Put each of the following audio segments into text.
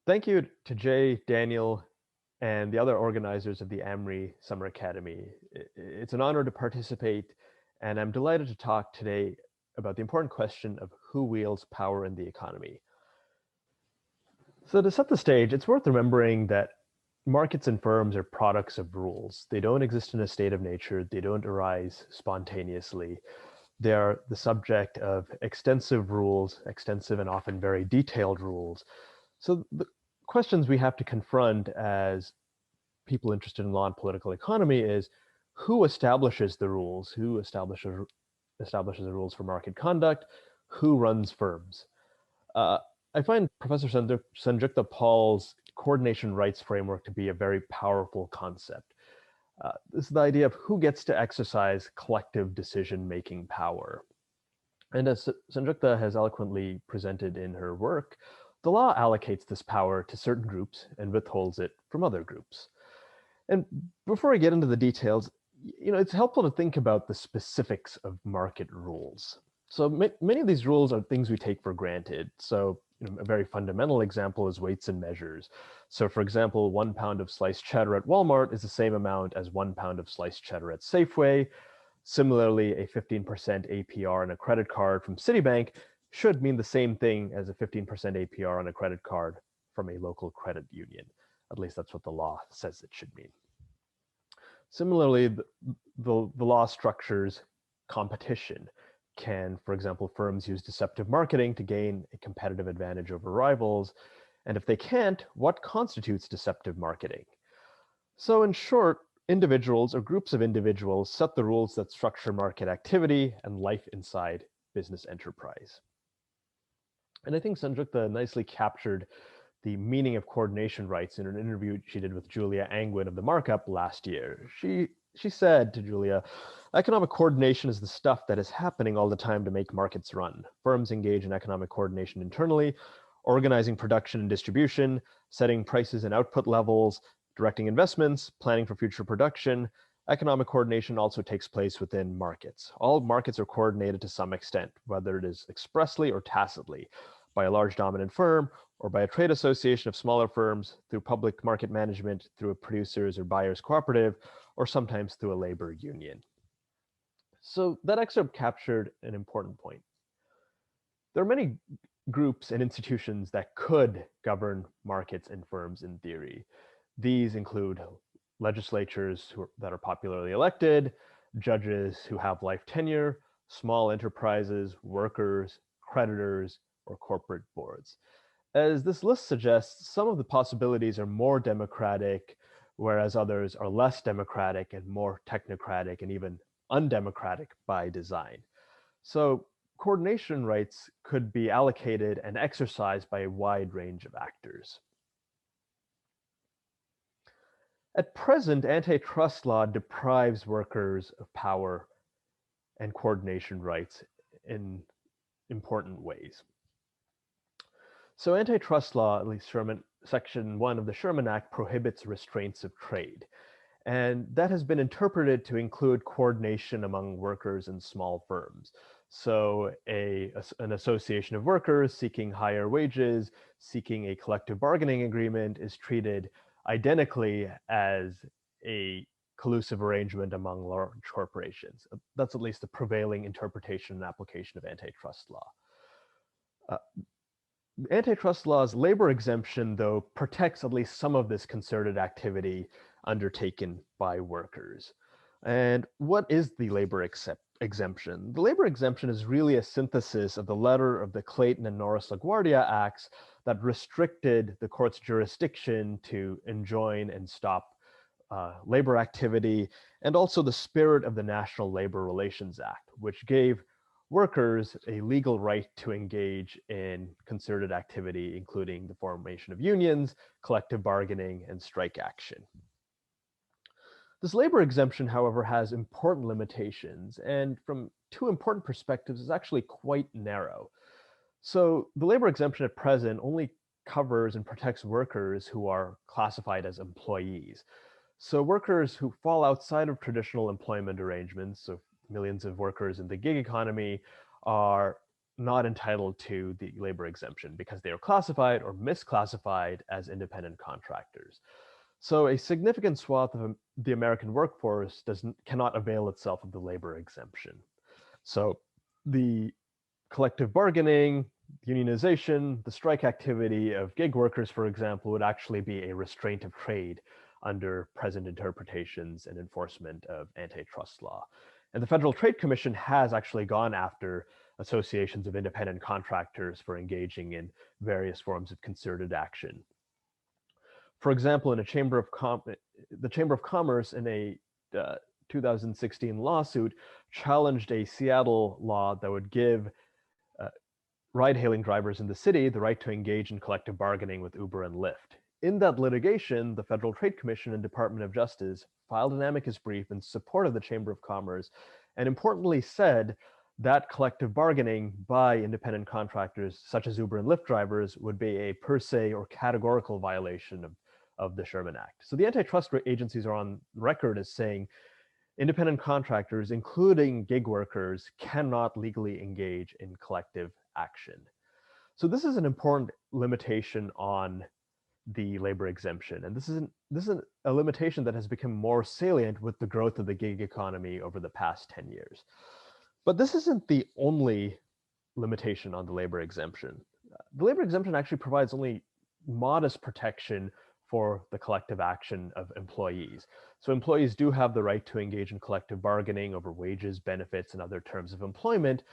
Thank you to Jay, Daniel, and the other organizers of the AMRI Summer Academy. It's an honor to participate, and I'm delighted to talk today about the important question of who wields power in the economy. So to set the stage, it's worth remembering that markets and firms are products of rules. They don't exist in a state of nature. They don't arise spontaneously. They are the subject of extensive rules, extensive and often very detailed rules. So the questions we have to confront as people interested in law and political economy is who establishes the rules? Who establishes the rules for market conduct? Who runs firms? Uh, I find Professor Sanjukta Paul's coordination rights framework to be a very powerful concept. This is the idea of who gets to exercise collective decision-making power. And as Sanjukta has eloquently presented in her work, the law allocates this power to certain groups and withholds it from other groups. And before I get into the details, it's helpful to think about the specifics of market rules. So many of these rules are things we take for granted. So a very fundamental example is weights and measures. So for example, 1 pound of sliced cheddar at Walmart is the same amount as 1 pound of sliced cheddar at Safeway. Similarly, a 15% APR on a credit card from Citibank should mean the same thing as a 15% APR on a credit card from a local credit union. At least that's what the law says it should mean. Similarly, the law structures competition. Can, for example, firms use deceptive marketing to gain a competitive advantage over rivals? And if they can't, what constitutes deceptive marketing? So in short, individuals or groups of individuals set the rules that structure market activity and life inside business enterprise. And I think Sanjukta nicely captured the meaning of coordination rights in an interview she did with Julia Angwin of the Markup last year. She said to Julia, economic coordination is the stuff that is happening all the time to make markets run. Firms engage in economic coordination internally, organizing production and distribution, setting prices and output levels, directing investments, planning for future production. Economic coordination also takes place within markets. All markets are coordinated to some extent, whether it is expressly or tacitly, by a large dominant firm or by a trade association of smaller firms, through public market management, through a producers or buyers cooperative, or sometimes through a labor union. So that excerpt captured an important point. There are many groups and institutions that could govern markets and firms in theory. These include legislatures that are popularly elected, judges who have life tenure, small enterprises, workers, creditors, or corporate boards. As this list suggests, some of the possibilities are more democratic, whereas others are less democratic and more technocratic and even undemocratic by design. So coordination rights could be allocated and exercised by a wide range of actors. At present, antitrust law deprives workers of power and coordination rights in important ways. So antitrust law, at least Section 1 of the Sherman Act, prohibits restraints of trade. And that has been interpreted to include coordination among workers in small firms. So an association of workers seeking higher wages, seeking a collective bargaining agreement is treated identically as a collusive arrangement among large corporations. That's at least the prevailing interpretation and application of antitrust law. Antitrust law's labor exemption, though, protects at least some of this concerted activity undertaken by workers. And what is the labor exemption? The labor exemption is really a synthesis of the letter of the Clayton and Norris LaGuardia Acts that restricted the court's jurisdiction to enjoin and stop labor activity, and also the spirit of the National Labor Relations Act, which gave workers a legal right to engage in concerted activity, including the formation of unions, collective bargaining, and strike action. This labor exemption, however, has important limitations, and from two important perspectives is actually quite narrow. So the labor exemption at present only covers and protects workers who are classified as employees. So workers who fall outside of traditional employment arrangements, so millions of workers in the gig economy, are not entitled to the labor exemption because they are classified or misclassified as independent contractors. So a significant swath of the American workforce cannot avail itself of the labor exemption. So the collective bargaining, unionization, the strike activity of gig workers, for example, would actually be a restraint of trade under present interpretations and enforcement of antitrust law. And the Federal Trade Commission has actually gone after associations of independent contractors for engaging in various forms of concerted action. For example, in the Chamber of Commerce in a 2016 lawsuit challenged a Seattle law that would give ride-hailing drivers in the city the right to engage in collective bargaining with Uber and Lyft. In that litigation, the Federal Trade Commission and Department of Justice filed an amicus brief in support of the Chamber of Commerce, and importantly said that collective bargaining by independent contractors, such as Uber and Lyft drivers, would be a per se or categorical violation of the Sherman Act. So the antitrust agencies are on record as saying independent contractors, including gig workers, cannot legally engage in collective action. So this is an important limitation on the labor exemption. And this is a limitation that has become more salient with the growth of the gig economy over the past 10 years. But this isn't the only limitation on the labor exemption. The labor exemption actually provides only modest protection for the collective action of employees. So employees do have the right to engage in collective bargaining over wages, benefits, and other terms of employment,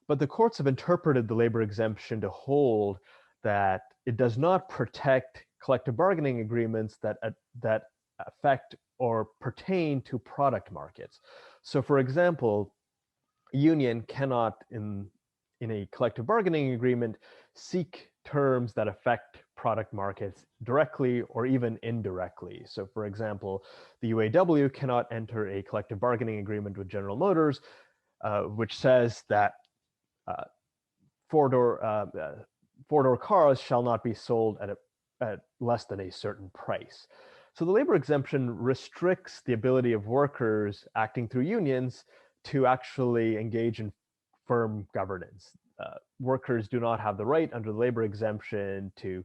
but the courts have interpreted the labor exemption to hold that it does not protect collective bargaining agreements that affect or pertain to product markets. So for example, a union cannot, in a collective bargaining agreement, seek terms that affect product markets directly or even indirectly. So for example, the UAW cannot enter a collective bargaining agreement with General Motors, which says that four-door cars shall not be sold at less than a certain price. So the labor exemption restricts the ability of workers acting through unions to actually engage in firm governance. Workers do not have the right under the labor exemption to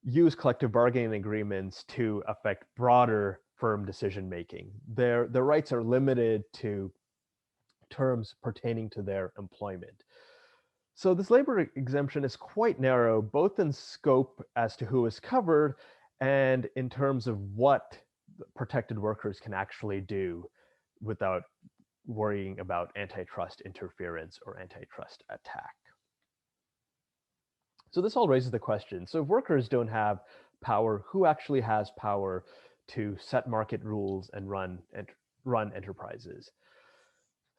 use collective bargaining agreements to affect broader firm decision making. Their rights are limited to terms pertaining to their employment. So this labor exemption is quite narrow, both in scope as to who is covered and in terms of what protected workers can actually do without worrying about antitrust interference or antitrust attack. So this all raises the question, so if workers don't have power, who actually has power to set market rules and run enterprises?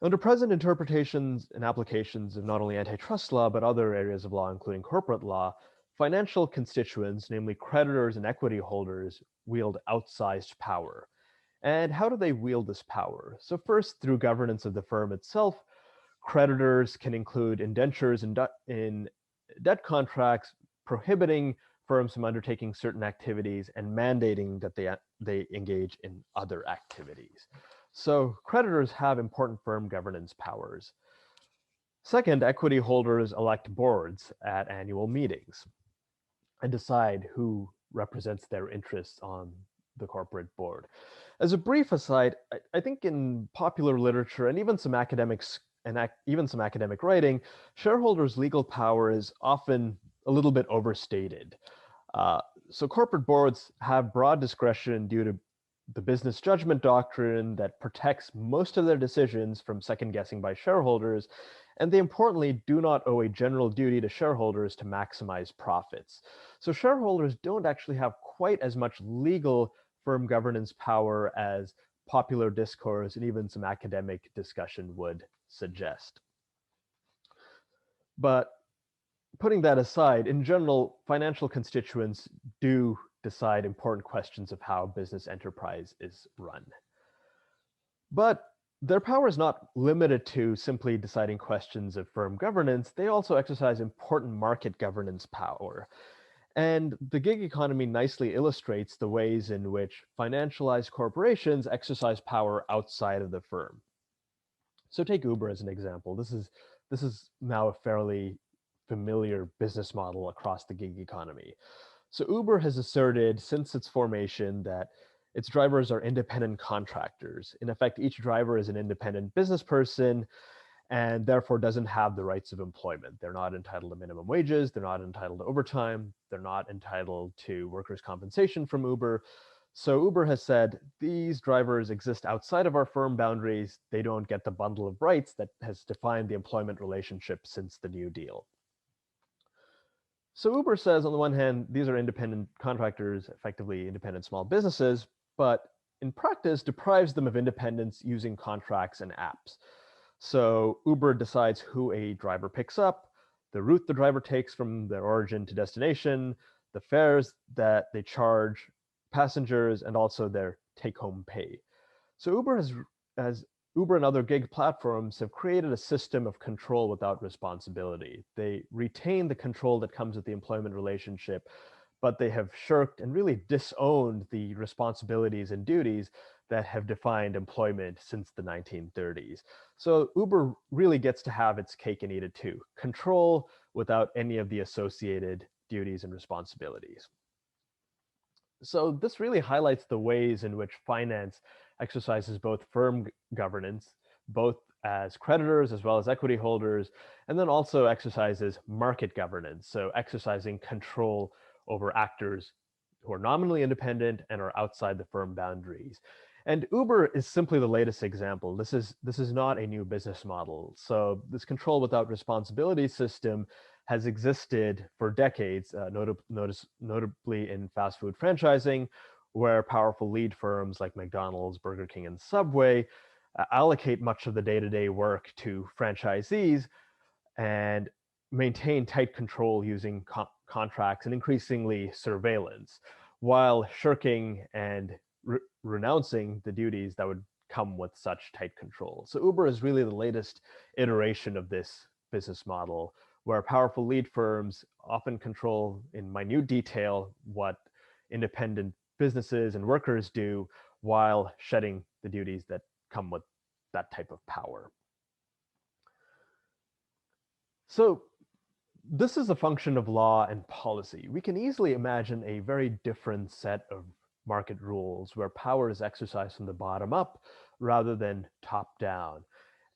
Under present interpretations and applications of not only antitrust law, but other areas of law, including corporate law, financial constituents, namely creditors and equity holders, wield outsized power. And how do they wield this power? So first, through governance of the firm itself, creditors can include indentures in debt contracts, prohibiting firms from undertaking certain activities and mandating that they engage in other activities. So creditors have important firm governance powers. Second, equity holders elect boards at annual meetings and decide who represents their interests on the corporate board. As a brief aside, I think in popular literature and even some academic writing, shareholders' legal power is often a little bit overstated. So corporate boards have broad discretion due to the business judgment doctrine that protects most of their decisions from second guessing by shareholders, and they importantly do not owe a general duty to shareholders to maximize profits. So shareholders don't actually have quite as much legal firm governance power as popular discourse and even some academic discussion would suggest. But putting that aside, in general, financial constituents do decide important questions of how business enterprise is run. But their power is not limited to simply deciding questions of firm governance. They also exercise important market governance power. And the gig economy nicely illustrates the ways in which financialized corporations exercise power outside of the firm. So take Uber as an example. This is This is now a fairly familiar business model across the gig economy. So Uber has asserted since its formation that its drivers are independent contractors. In effect, each driver is an independent business person and therefore doesn't have the rights of employment. They're not entitled to minimum wages, they're not entitled to overtime, they're not entitled to workers' compensation from Uber. So Uber has said these drivers exist outside of our firm boundaries. They don't get the bundle of rights that has defined the employment relationship since the New Deal. So Uber says, on the one hand, these are independent contractors, effectively independent small businesses, but in practice deprives them of independence using contracts and apps. So Uber decides who a driver picks up, the route the driver takes from their origin to destination, the fares that they charge passengers, and also their take-home pay. So as Uber and other gig platforms have created a system of control without responsibility. They retain the control that comes with the employment relationship, but they have shirked and really disowned the responsibilities and duties that have defined employment since the 1930s. So Uber really gets to have its cake and eat it too. Control without any of the associated duties and responsibilities. So this really highlights the ways in which finance exercises both firm governance, both as creditors as well as equity holders, and then also exercises market governance, so exercising control over actors who are nominally independent and are outside the firm boundaries. And Uber is simply the latest example. This is not a new business model. So this control without responsibility system has existed for decades, notably in fast food franchising, where powerful lead firms like McDonald's, Burger King, and Subway allocate much of the day-to-day work to franchisees and maintain tight control using contracts and increasingly surveillance, while shirking and renouncing the duties that would come with such tight control. So Uber is really the latest iteration of this business model, where powerful lead firms often control in minute detail what independent businesses and workers do while shedding the duties that come with that type of power. So this is a function of law and policy. We can easily imagine a very different set of market rules where power is exercised from the bottom up rather than top down.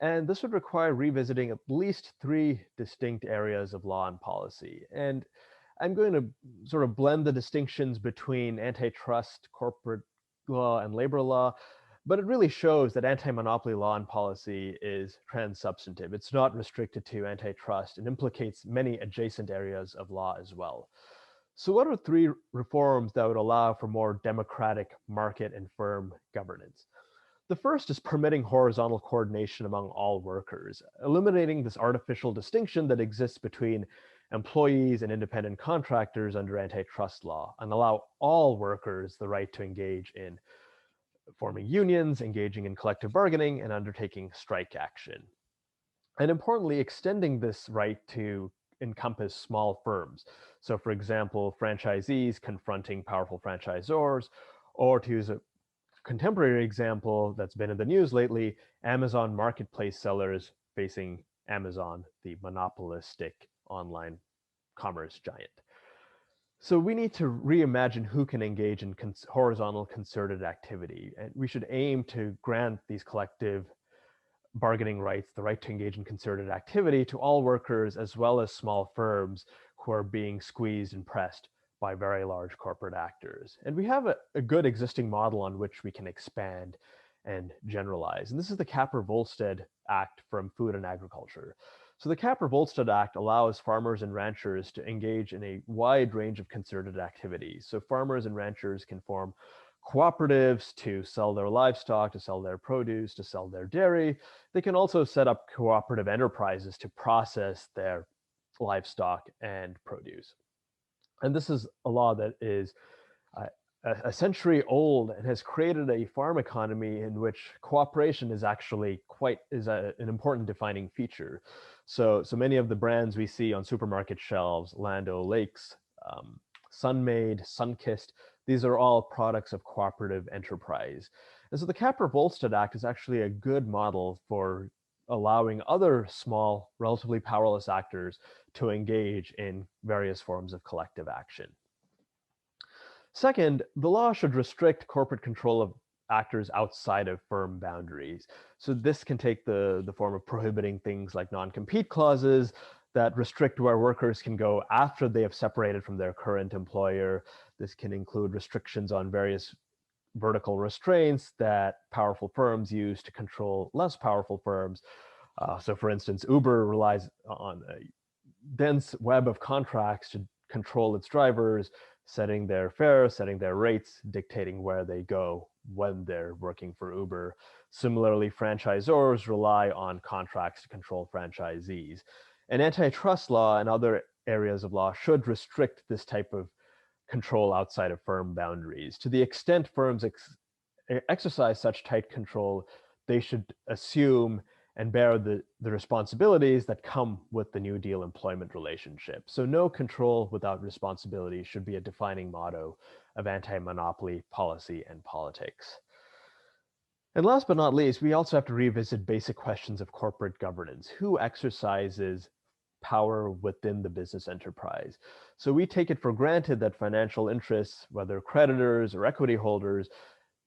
And this would require revisiting at least three distinct areas of law and policy. And I'm going to sort of blend the distinctions between antitrust, corporate law, and labor law, but it really shows that anti-monopoly law and policy is trans-substantive. It's not restricted to antitrust and implicates many adjacent areas of law as well. So what are three reforms that would allow for more democratic market and firm governance? The first is permitting horizontal coordination among all workers, eliminating this artificial distinction that exists between employees and independent contractors under antitrust law, and allow all workers the right to engage in forming unions, engaging in collective bargaining, and undertaking strike action. And importantly, extending this right to encompass small firms. So for example, franchisees confronting powerful franchisors, or to use a contemporary example that's been in the news lately, Amazon marketplace sellers facing Amazon, the monopolistic online commerce giant. So we need to reimagine who can engage in horizontal concerted activity. And we should aim to grant these collective bargaining rights, the right to engage in concerted activity, to all workers as well as small firms who are being squeezed and pressed by very large corporate actors. And we have a good existing model on which we can expand and generalize. And this is the Capper-Volstead Act from Food and Agriculture. So the Capper-Volstead Act allows farmers and ranchers to engage in a wide range of concerted activities. So farmers and ranchers can form cooperatives to sell their livestock, to sell their produce, to sell their dairy. They can also set up cooperative enterprises to process their livestock and produce. And this is a law that is a century old and has created a farm economy in which cooperation is actually an important defining feature. So many of the brands we see on supermarket shelves, Land O'Lakes, Sunmade, Sunkist, these are all products of cooperative enterprise. And so the Capper-Volstead Act is actually a good model for allowing other small, relatively powerless actors to engage in various forms of collective action. Second, the law should restrict corporate control of actors outside of firm boundaries. So this can take the form of prohibiting things like non-compete clauses that restrict where workers can go after they have separated from their current employer. This can include restrictions on various vertical restraints that powerful firms use to control less powerful firms. So for instance, Uber relies on a dense web of contracts to control its drivers, setting their fares, setting their rates, dictating where they go when they're working for Uber. Similarly, franchisors rely on contracts to control franchisees. And antitrust law and other areas of law should restrict this type of control outside of firm boundaries. To the extent firms exercise such tight control, they should assume and bear the responsibilities that come with the New Deal employment relationship. So no control without responsibility should be a defining motto of anti-monopoly policy and politics. And last but not least, we also have to revisit basic questions of corporate governance. Who exercises power within the business enterprise? So we take it for granted that financial interests, whether creditors or equity holders,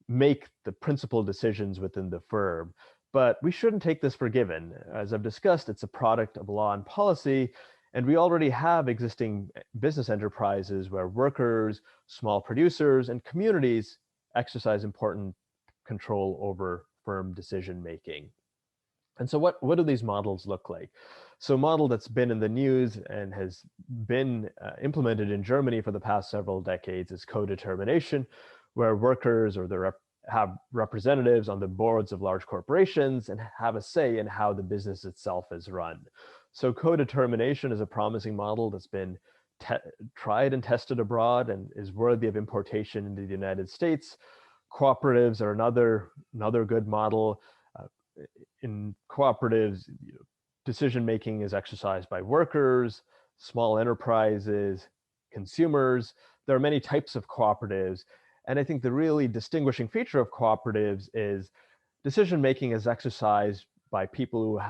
make the principal decisions within the firm. But we shouldn't take this for given. As I've discussed, it's a product of law and policy, and we already have existing business enterprises where workers, small producers, and communities exercise important control over firm decision making. And so what do these models look like? So a model that's been in the news and has been implemented in Germany for the past several decades is co-determination, where workers or have representatives on the boards of large corporations and have a say in how the business itself is run. So co-determination is a promising model that's been tried and tested abroad and is worthy of importation into the United States. Cooperatives are another good model. In cooperatives, decision-making is exercised by workers, small enterprises, consumers. There are many types of cooperatives. And I think the really distinguishing feature of cooperatives is decision-making is exercised by people who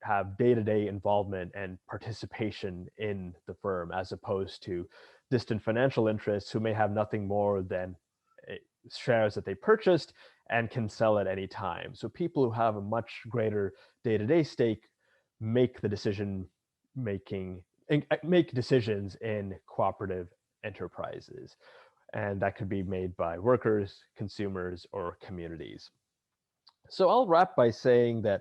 have day-to-day involvement and participation in the firm, as opposed to distant financial interests who may have nothing more than shares that they purchased and can sell at any time. So people who have a much greater day-to-day stake make the make decisions in cooperative enterprises. And that could be made by workers, consumers, or communities. So I'll wrap by saying that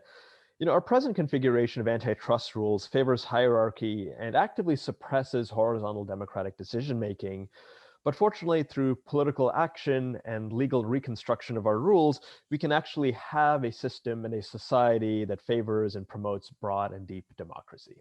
our present configuration of antitrust rules favors hierarchy and actively suppresses horizontal democratic decision-making. But fortunately, through political action and legal reconstruction of our rules, we can actually have a system and a society that favors and promotes broad and deep democracy.